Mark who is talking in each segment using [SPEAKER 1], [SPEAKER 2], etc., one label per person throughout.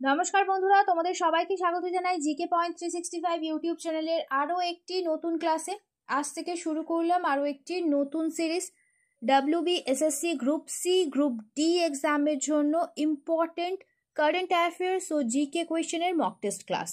[SPEAKER 1] নমস্কার বন্ধুরা, তোমাদের সবাইকে স্বাগত জানাই জিকে পয়েন্ট 365 ইউটিউব চ্যানেলের আরও একটি নতুন ক্লাসে। আজ থেকে শুরু করলাম আরও একটি নতুন series. WBSSC group C group D এক্সামের জন্য ইম্পর্টেন্ট কারেন্ট অ্যাফেয়ার্স ও জিকে কোয়েশ্চেনের মক টেস্ট ক্লাস।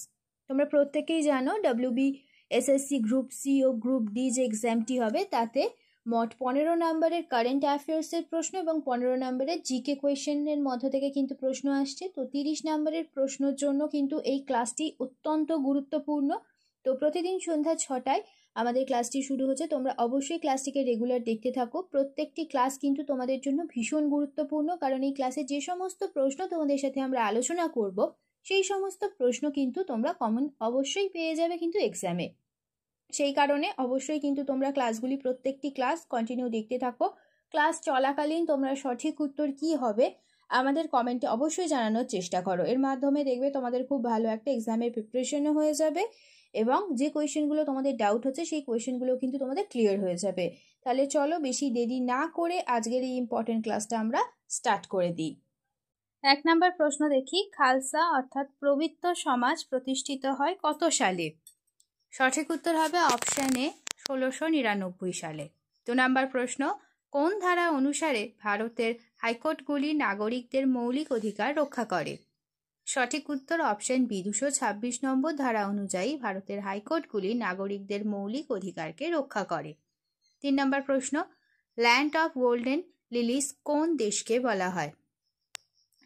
[SPEAKER 1] তোমরা প্রত্যেকেই জানো WBSSC গ্রুপ সি ও গ্রুপ ডি যে এক্সামটি হবে তাতে মোট 15 নম্বরের কারেন্ট অ্যাফেয়ার্সের প্রশ্ন এবং 15 নম্বরের জিকে কোয়েশ্চেনের মধ্য থেকে কিন্তু প্রশ্ন আসছে। তো 30 নম্বরের প্রশ্নের জন্য কিন্তু এই ক্লাসটি অত্যন্ত গুরুত্বপূর্ণ। তো প্রতিদিন সন্ধ্যা 6টায় আমাদের ক্লাসটি শুরু হচ্ছে। তোমরা অবশ্যই ক্লাসটিকে রেগুলার দেখতে থাকো। প্রত্যেকটি ক্লাস কিন্তু তোমাদের জন্য ভীষণ গুরুত্বপূর্ণ, কারণ এই ক্লাসে যে সমস্ত প্রশ্ন তোমাদের সাথে আমরা আলোচনা করব সেই সমস্ত প্রশ্ন কিন্তু তোমরা কমন অবশ্যই পেয়ে যাবে কিন্তু এক্সামে। সেই কারণে অবশ্যই কিন্তু তোমরা ক্লাসগুলি প্রত্যেকটি ক্লাস কন্টিনিউ দেখতে থাকো। ক্লাস চলাকালীন তোমরা সঠিক উত্তর কি হবে আমাদের কমেন্টে অবশ্যই জানানোর চেষ্টা করো। এর মাধ্যমে দেখবে তোমাদের খুব ভালো একটা এক্সামের প্রিপারেশনও হয়ে যাবে এবং যে কোয়েশ্চেনগুলো তোমাদের ডাউট হচ্ছে সেই কোয়েশ্চেনগুলো কিন্তু তোমাদের ক্লিয়ার হয়ে যাবে। তাহলে চলো বেশি দেরি না করে আজকের এই ইম্পর্টেন্ট ক্লাসটা আমরা স্টার্ট করে দিই। 1 নম্বর প্রশ্ন দেখি, খালসা অর্থাৎ পবিত্র সমাজ প্রতিষ্ঠিত হয় কত সালে? সঠিক উত্তর হবে অপশন এ 1699 সালে। 2 নম্বর প্রশ্ন, কোন ধারা অনুসারে ভারতের হাইকোর্টগুলি নাগরিকদের মৌলিক অধিকার রক্ষা করে? সঠিক উত্তর অপশন বি 226 নম্বর ধারা অনুযায়ী ভারতের হাইকোর্টগুলি নাগরিকদের মৌলিক অধিকারকে রক্ষা করে। 3 নম্বর প্রশ্ন, ল্যান্ড অফ গোল্ডেন লিলিস কোন দেশকে বলা হয়?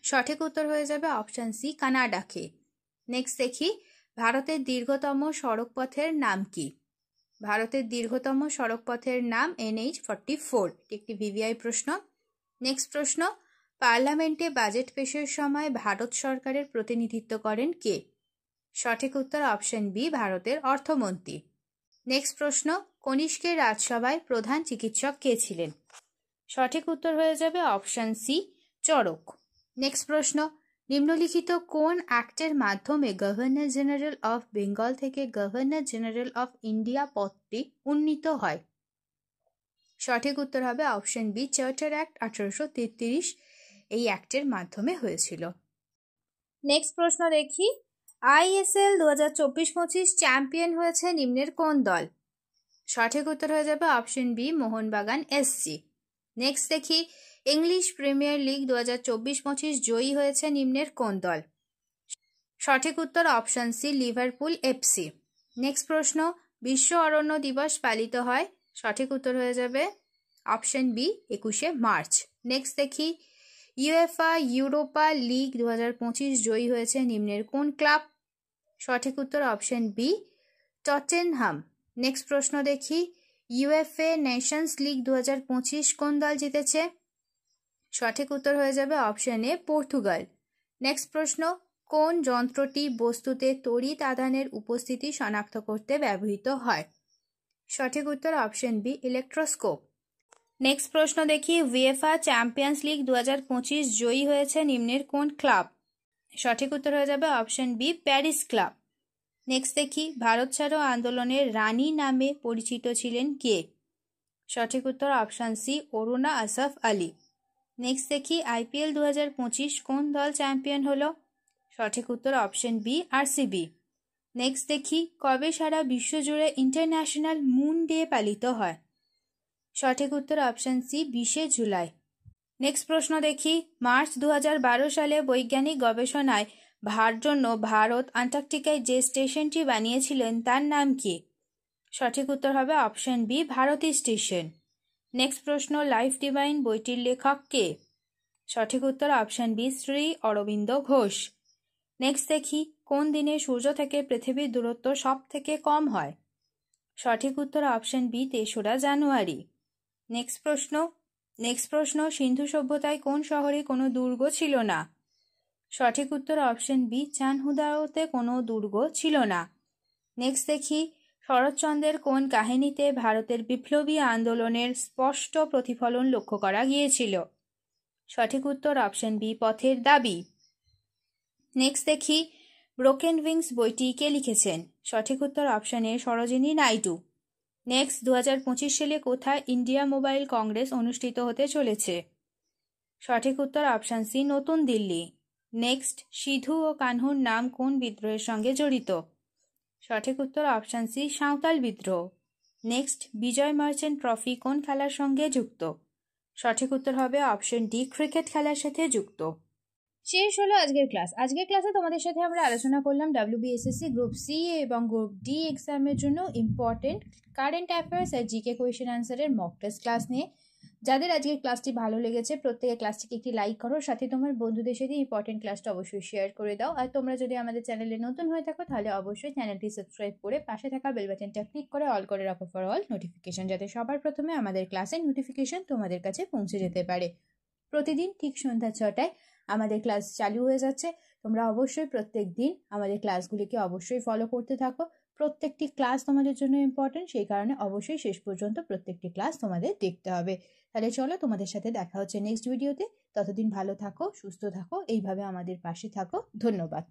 [SPEAKER 1] সঠিক উত্তর হয়ে যাবে অপশন সি কানাডাকে। নেক্সট দেখি, ভারতের দীর্ঘতম সড়কপথের নাম কি? ভারতের দীর্ঘতম সড়কপথের নাম NH-44। একটি ভিভিআই প্রশ্ন। নেক্সট প্রশ্ন, পার্লামেন্টে বাজেট পেশের সময় ভারত সরকারের প্রতিনিধিত্ব করেন কে? সঠিক উত্তর অপশন বি ভারতের অর্থমন্ত্রী। নেক্সট প্রশ্ন, কনিষ্কের রাজসভায় প্রধান চিকিৎসক কে ছিলেন? সঠিক উত্তর হয়ে যাবে অপশন সি চরক। নেক্সট প্রশ্ন, নিম্নলিখিত কোন অ্যাক্টের মাধ্যমে গভর্নর জেনারেল অফ বেঙ্গল থেকে গভর্নর জেনারেল অফ ইন্ডিয়া পদটি উন্নীত হয়? সঠিক উত্তর হবে অপশন বি চার্টার অ্যাক্ট 1833। এই অ্যাক্টের মাধ্যমে হয়েছিল। নেক্সট প্রশ্ন দেখি, ISL 2024-25 চ্যাম্পিয়ন হয়েছে নিম্নের কোন দল? সঠিক উত্তর হয়ে যাবে option B Mohun Bagan SC। Next দেখি, ইংলিশ প্রিমিয়ার লিগ 2024-25 জয়ী হয়েছে নিম্নের কোন দল? সঠিক উত্তর option C Liverpool FC। Next প্রশ্ন, বিশ্ব অরণ্য দিবস পালিত হয়? সঠিক উত্তর হয়ে যাবে অপশন বি 21শে মার্চ। নেক্সট দেখি, UEFA ইউরোপা লিগ 2025 জয়ী হয়েছে নিম্নের কোন ক্লাব? সঠিক উত্তর অপশন বি টটেনহাম। নেক্সট প্রশ্ন দেখি, UEFA নেশনস লিগ 2025 কোন দল জিতেছে? সঠিক উত্তর হয়ে যাবে অপশন এ পর্তুগাল। নেক্সট প্রশ্ন, কোন যন্ত্রটি বস্তুতে তড়িৎ আধানের উপস্থিতি শনাক্ত করতে ব্যবহৃত হয়? সঠিক উত্তর অপশন বি ইলেকট্রোস্কোপ। নেক্সট প্রশ্ন দেখি, UEFA চ্যাম্পিয়ন্স লিগ 2025 জয়ী হয়েছে নিম্নের কোন ক্লাব? সঠিক উত্তর হয়ে যাবে option B Paris club. Next দেখি, ভারত ছাড়ো আন্দোলনের রানী নামে পরিচিত ছিলেন কে? সঠিক উত্তর option C Aruna Asaf Ali. Next দেখি, IPL 2025 কোন দল চ্যাম্পিয়ন হলো? সঠিক উত্তর অপশন বি RCB। নেক্সট দেখি, কবে সারা বিশ্বজুড়ে ইন্টারন্যাশনাল মুন ডে পালিত হয়? সঠিক উত্তর অপশন সি 20শে জুলাই। নেক্সট প্রশ্ন দেখি, মার্চ 2012 সালে বৈজ্ঞানিক গবেষণায় জন্য ভারত আন্টার্কটিকায় যে স্টেশনটি বানিয়েছিলেন তার নাম কি? সঠিক উত্তর হবে option B Bharati station. Next প্রশ্ন, লাইফ ডিভাইন বইটির লেখক কে? সঠিক উত্তর option B Shri Aurobindo Ghosh. Next দেখি, কোন দিনে সূর্য থেকে পৃথিবীর দূরত্ব সব থেকে কম হয়? সঠিক উত্তর অপশন বি 3রা জানুয়ারি। নেক্সট প্রশ্ন, সিন্ধু সভ্যতায় কোন শহরে কোনো দুর্গ ছিল না? সঠিক উত্তর অপশন বি চানহুদাতে কোনো দুর্গ ছিল না। নেক্সট দেখি, শরৎচন্দ্রের কোন কাহিনীতে ভারতের বিপ্লবী আন্দোলনের স্পষ্ট প্রতিফলন লক্ষ্য করা গিয়েছিল? সঠিক উত্তর অপশন বি পথের দাবি। নেক্সট দেখি, ব্রোকেন উইংস বইটি কে লিখেছেন? সঠিক উত্তর option A Sarojini Naidu. Next, 2025 সালে কোথায় ইন্ডিয়া মোবাইল কংগ্রেস অনুষ্ঠিত হতে চলেছে? সঠিক উত্তর অপশন সি নতুন দিল্লি। নেক্সট, সিধু ও কানহুর নাম কোন বিদ্রোহের সঙ্গে জড়িত? সঠিক উত্তর অপশান সি, সাঁওতাল বিদ্রোহ। নেক্সট, বিজয় মার্চেন্ট ট্রফি কোন খেলার সঙ্গে যুক্ত? সঠিক উত্তর হবে অপশন ডি, ক্রিকেট খেলার সাথে যুক্ত। শেষ হলো আজকের ক্লাস। আজকের ক্লাসে তোমাদের সাথে আমরা আলোচনা করলাম WBSSC গ্রুপ সি এবং গ্রুপ ডি এক্সামের জন্য ইম্পর্টেন্ট কারেন্ট অ্যাফেয়ার্স আর জিকে কোয়েশ্চেন আনসারের মক টেস্ট ক্লাস নিয়ে। যাদের আজকের ক্লাসটি ভালো লেগেছে প্রত্যেকে ক্লাসটিকে একটি লাইক করো, সাথে তোমার বন্ধুদের সাথে ইম্পর্টেন্ট ক্লাসটা অবশ্যই শেয়ার করে দাও। আর তোমরা যদি আমাদের চ্যানেলে নতুন হয়ে থাকো তাহলে অবশ্যই চ্যানেলটি সাবস্ক্রাইব করে পাশে থাকা বেল বাটনটা ক্লিক করে অল করে রাখো ফর অল নোটিফিকেশন, যাতে সবার প্রথমে আমাদের ক্লাসের নোটিফিকেশন তোমাদের কাছে পৌঁছে যেতে পারে। প্রতিদিন ঠিক সন্ধ্যা 6টায় আমাদের ক্লাস চালু হয়ে যাচ্ছে। তোমরা অবশ্যই প্রত্যেক দিন আমাদের ক্লাসগুলিকে অবশ্যই ফলো করতে থাকো। প্রত্যেকটি ক্লাস তোমাদের জন্য ইম্পর্টেন্ট, সেই কারণে অবশ্যই শেষ পর্যন্ত প্রত্যেকটি ক্লাস তোমাদের দেখতে হবে। তাহলে চলো, তোমাদের সাথে দেখা হচ্ছে নেক্সট ভিডিওতে। ততদিন ভালো থাকো, সুস্থ থাকো, এইভাবে আমাদের পাশে থাকো। ধন্যবাদ।